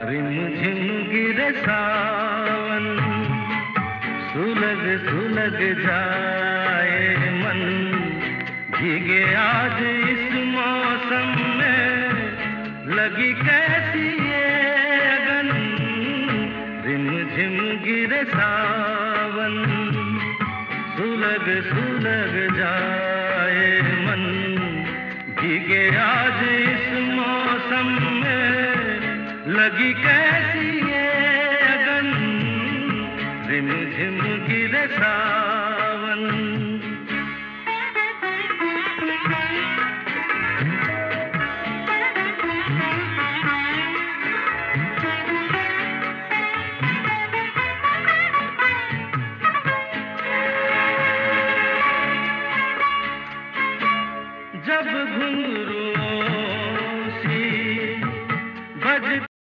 रिमझिम गिरे सावन, सुलग सुलग जाए मन, भीगे आज इस मौसम में, लगी कैसी ये अगन। रिमझिम गिरे सावन, सुलग सुलग जाए मन, भीगे आज इस मौसम में, लगी कैसी ये अगन। रिमझिम गिरे सावन।